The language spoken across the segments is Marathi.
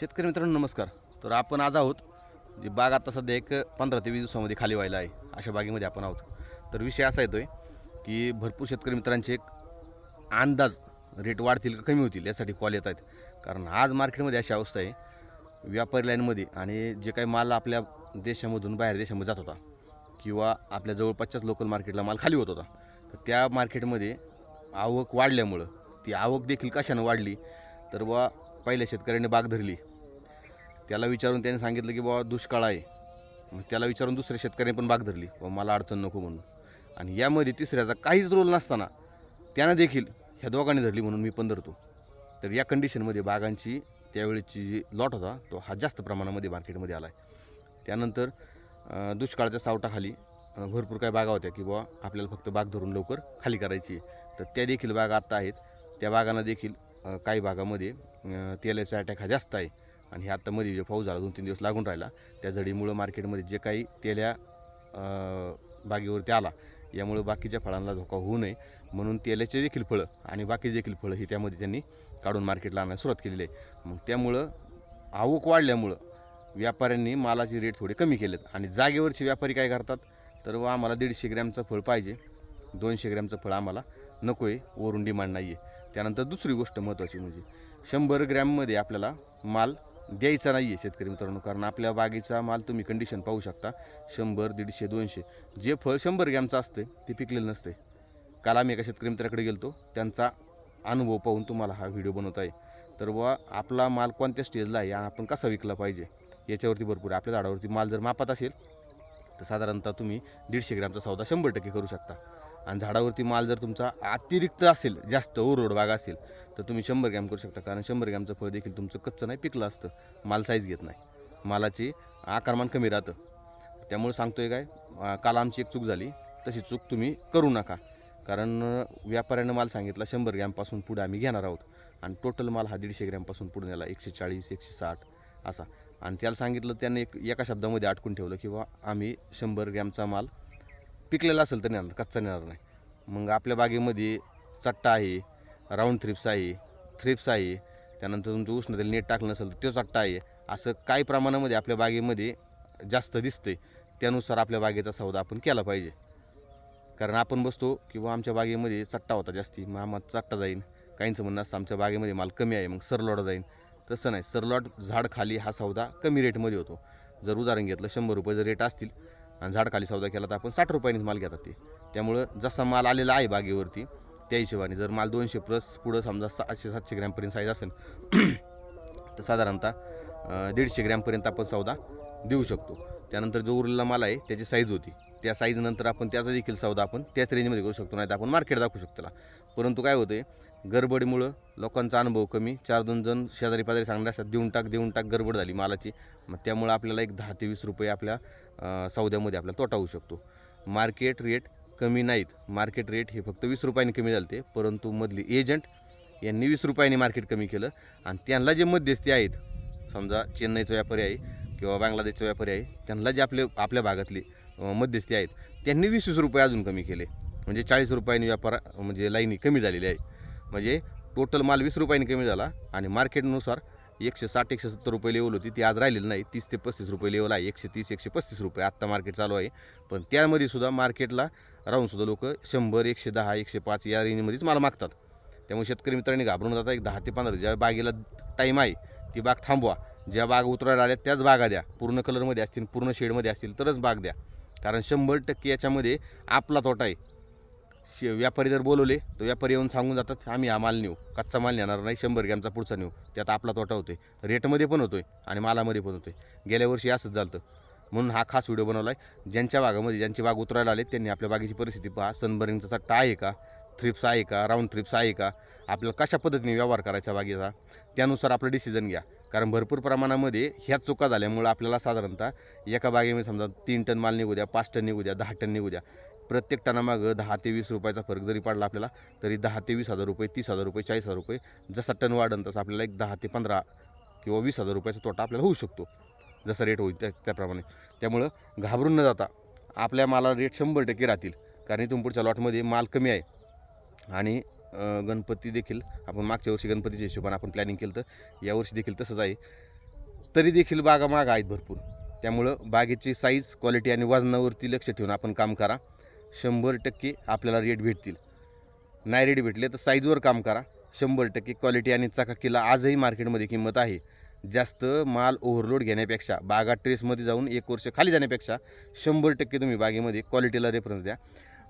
शेतकरी मित्रांनो नमस्कार. तर आपण आज आहोत जी बाग आता सध्या एक 15 ते 20 दिवसामध्ये खाली व्हायला आहे अशा बागेमध्ये आपण आहोत. तर विषय असा येतोय की भरपूर शेतकरी मित्रांचे एक अंदाज रेट वाढतील का कमी होतील यासाठी कॉल येत आहेत. कारण आज मार्केटमध्ये अशी अवस्था आहे, व्यापारी लाईनमध्ये आणि जे काही माल आपल्या देशामधून बाहेर देशामध्ये जात होता किंवा आपल्या जवळपासच्याच लोकल मार्केटला माल खाली होत होता, तर त्या मार्केटमध्ये आवक वाढल्यामुळं ती आवक देखील कशानं वाढली तर बुवा पहिल्या शेतकऱ्याने बाग धरली, त्याला विचारून त्याने सांगितलं की बाबा दुष्काळ आहे. मग त्याला विचारून दुसऱ्या शेतकऱ्याने पण बाग धरली व मला अडचण नको म्हणून. आणि यामध्ये तिसऱ्याचा काहीच रोल नसताना त्यानं देखील ह्या दोघांनी धरली म्हणून मी पण धरतो. तर या कंडिशनमध्ये बागांची त्यावेळेची जी लॉट होता तो हा जास्त प्रमाणामध्ये मार्केटमध्ये आला आहे. त्यानंतर दुष्काळाच्या सावटाखाली भरपूर काही बागा होत्या की बाबा आपल्याला फक्त बाग धरून लवकर खाली करायची, तर त्या देखील बागा आत्ता आहेत. त्या बागांना देखील काही भागामध्ये तेलाचा अटॅक हा जास्त आहे. आणि हे आत्ता मध्ये जो पाऊस झाला 2-3 दिवस लागून राहिला त्या झडीमुळं मार्केटमध्ये जे काही तेल्या बागेवरती आला, यामुळे बाकीच्या फळांना धोका होऊ नये म्हणून तेलाचे देखील फळं आणि बाकीचे देखील फळं ही त्यामध्ये त्यांनी काढून मार्केटला आणायला सुरुवात केलेली आहे. मग त्यामुळं आवक वाढल्यामुळं व्यापाऱ्यांनी मालाचे रेट थोडे कमी केलेत. आणि जागेवरचे व्यापारी काय करतात तर आम्हाला 150 ग्रॅमचं फळ पाहिजे, 200 ग्रॅमचं फळ आम्हाला नको आहे, वरून डिमांड नाही आहे. त्यानंतर दुसरी गोष्ट महत्त्वाची म्हणजे 100 ग्रॅममध्ये आपल्याला माल द्यायचा नाही आहे शेतकरी मित्रांनो. कारण आपल्या बागेचा माल तुम्ही कंडिशन पाहू शकता, 100, 150, 200 जे फळ 100 ग्रॅमचं असतं ते पिकलेलं नसते. काल आम्ही एका शेतकरी मित्राकडे गेलो, त्यांचा अनुभव पाहून तुम्हाला हा व्हिडिओ बनवत आहे. तर बुवा आपला माल कोणत्या स्टेजला आहे आणि आपण कसा विकला पाहिजे याच्यावरती भरपूर. आपल्या झाडावरती माल जर मापात असेल तर साधारणतः तुम्ही 150 ग्रॅमचा सौदा 100% करू शकता. आणि झाडावरती माल जर तुमचा अतिरिक्त असेल, जास्त ओव्हरलोड बाग असेल, तर तुम्ही 100 ग्रॅम करू शकता. कारण 100 ग्रॅमचं फळ देखील तुमचं कच्चं नाही पिकलं असतं, माल साईज घेत नाही, मालाची आकारमान कमी राहतं. त्यामुळे सांगतोय काय, काल आमची एक चूक झाली, तशी चूक तुम्ही करू नका. कारण व्यापाऱ्यानं माल सांगितला 100 ग्रॅमपासून पुढे आम्ही घेणार आहोत आणि टोटल माल हा 150 ग्रॅमपासून पुढे नेला 140, 160 असा. आणि त्याला सांगितलं, त्याने एका शब्दामध्ये अटकून ठेवलं की बा आम्ही 100 ग्रॅमचा माल पिकलेला असेल तर नेणार, कच्चा नेणार नाही. मग आपल्या बागेमध्ये चट्टा आहे, राऊंड थ्रिप्स आहे, त्यानंतर तुमचं उष्णतेला नेट टाकलं नसेल तर तो चट्टा आहे, असं काही प्रमाणामध्ये आपल्या बागेमध्ये जास्त दिसतंय. त्यानुसार आपल्या बागेचा सौदा आपण केला पाहिजे. कारण आपण बसतो किंवा आमच्या बागेमध्ये चट्टा होता जास्ती, मग आम्हाला चट्टा जाईन. काहींचं म्हणणं असतं आमच्या बागेमध्ये माल कमी आहे मग सरलॉट जाईन. तसं नाही, सरलॉट झाड खाली हा सौदा कमी रेटमध्ये होतो. जर उदाहरण घेतलं 100 रुपये जर रेट असतील आणि झाड खाली सौदा केला तर आपण 60 रुपयांनीच माल घेतात ते. त्यामुळं जसा माल आलेला आहे बागेवरती त्या हिशोबाने जर माल 200 प्लस पुढं समजा 600-700 ग्रॅमपर्यंत साईज असेल तर साधारणतः 150 ग्रॅमपर्यंत आपण सौदा देऊ शकतो. त्यानंतर जो उरलेला माल आहे त्याची साईज होती, त्या साईजनंतर आपण त्याचा देखील सौदा आपण त्याच रेंजमध्ये करू शकतो, नाही तर आपण मार्केट दाखवू शकतो त्याला. परंतु काय होतं आहे, गडबडीमुळं लोकांचा अनुभव कमी, 4-2 जण शेजारी पाजारी सांगले असतात देऊन टाक गडबड झाली मालाची. मग त्यामुळं आपल्याला एक 10 ते 20 रुपये आपल्या सौद्यामध्ये आपल्याला तोटा होऊ शकतो. मार्केट रेट कमी नाहीत, मार्केट रेट हे फक्त 20 रुपयांनी कमी झाले ते, परंतु मधली एजंट यांनी 20 रुपयांनी मार्केट कमी केलं. आणि त्यांना जे मध्यस्थी आहेत, समजा चेन्नईचा व्यापारी आहे किंवा बांगलादेशचा व्यापारी आहे, त्यांना जे आपल्या भागातले मध्यस्थी आहेत त्यांनी 20-20 रुपये अजून कमी केले. म्हणजे 40 रुपयांनी व्यापार म्हणजे लाईनी कमी झालेली आहे. म्हणजे टोटल माल 20 रुपयांनी कमी झाला आणि मार्केटनुसार 160-170 रुपये लेवल होती, ती आज राहिलेली नाही, 30 ते 35 रुपये लेवल आहे. 130-135 रुपये आत्ता मार्केट चालू आहे. पण त्यामध्ये सुद्धा मार्केटला राहूनसुद्धा लोक 100, 110, 105 या रेंजमध्येच माल मागतात. त्यामुळे शेतकरी मित्रांनी घाबरून जातात. एक 10 ते 15 ज्या बागेला टाईम आहे ती बाग थांबवा, ज्या बाग उतरायला आल्या त्याच बागा द्या, पूर्ण कलरमध्ये असतील, पूर्ण शेडमध्ये असतील तरच बाग द्या. कारण 100% याच्यामध्ये आपला तोटा आहे. व्यापारी जर बोलवले तर व्यापारी येऊन सांगून जातात आम्ही हा माल नेऊ, कच्चा माल नेणार नाही, 100 ग्रॅमचा पुढचा नेऊ. त्यात आपला तोटा होतोय, रेटमध्ये पण होतोय आणि मालामध्ये पण होतोय. गेल्या वर्षी असंच झालं, म्हणून हा खास व्हिडिओ बनवला आहे. ज्यांच्या बागामध्ये ज्यांची बाग उतरायला आले त्यांनी आपल्या बागेची परिस्थिती पहा, सनबर्निंगचा चट्टा आहे का, थ्रिप्स आहे का, राऊंड थ्रिप्स आहे का, आपल्याला कशा पद्धतीने व्यवहार करायचा बागेचा, त्यानुसार आपलं डिसिजन घ्या. कारण भरपूर प्रमाणामध्ये ह्या चुका झाल्यामुळं आपल्याला साधारणतः एका बागेमध्ये समजा 3 टन माल निघू द्या, 5 टन निघू द्या, 10 टन निघू द्या, प्रत्येक टनामागं 10 ते 20 रुपयाचा फरक जरी पडला आपल्याला, तरी 10 ते 20 हजार रुपये, 30 हजार रुपये, 40 हजार रुपये जसा टन वाढन तसं आपल्याला एक 10 ते 15 किंवा 20 हजार रुपयाचा तोटा आपल्याला होऊ शकतो, जसा रेट होईल त्याप्रमाणे. त्यामुळं घाबरून न जाता आपल्या मालाला रेट 100% राहतील. कारण इथून पुढच्या लॉटमध्ये माल कमी आहे. आणि गणपती देखील आपण मागच्या वर्षी गणपतीच्या हिशोबाने आपण प्लॅनिंग केलं, तर यावर्षी देखील तसंच आहे. तरी देखील बागा मागं आहेत भरपूर. त्यामुळं बागेची साईज, क्वालिटी आणि वजनावरती लक्ष ठेवून आपण काम करा. 100% आपल्याला रेट भेटतील. नाही रेट भेटले तर साईजवर काम करा. 100% क्वालिटी आणि चकाकीला आजही मार्केटमध्ये किंमत आहे. जास्त माल ओव्हरलोड घेण्यापेक्षा, बागा ट्रेसमध्ये जाऊन 1 वर्ष खाली जाण्यापेक्षा 100% तुम्ही बागेमध्ये क्वालिटीला रेफरन्स द्या.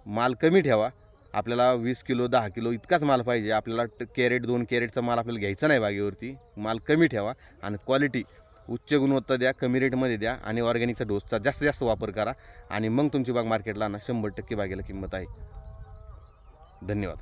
माल कमी ठेवा. आपल्याला 20 किलो 10 किलो इतकाच माल पाहिजे. आपल्याला कॅरेट 2 कॅरेटचा माल आपल्याला घ्यायचा नाही बागेवरती. माल कमी ठेवा आणि क्वालिटी उच्च गुणवत्ता द्या, कमी रेटमध्ये द्या आणि ऑर्गॅनिकचा डोसचा जास्तीत जास्त वापर करा आणि मग तुमची बाग मार्केटला आणा. 100% बागेला किंमत आहे. धन्यवाद.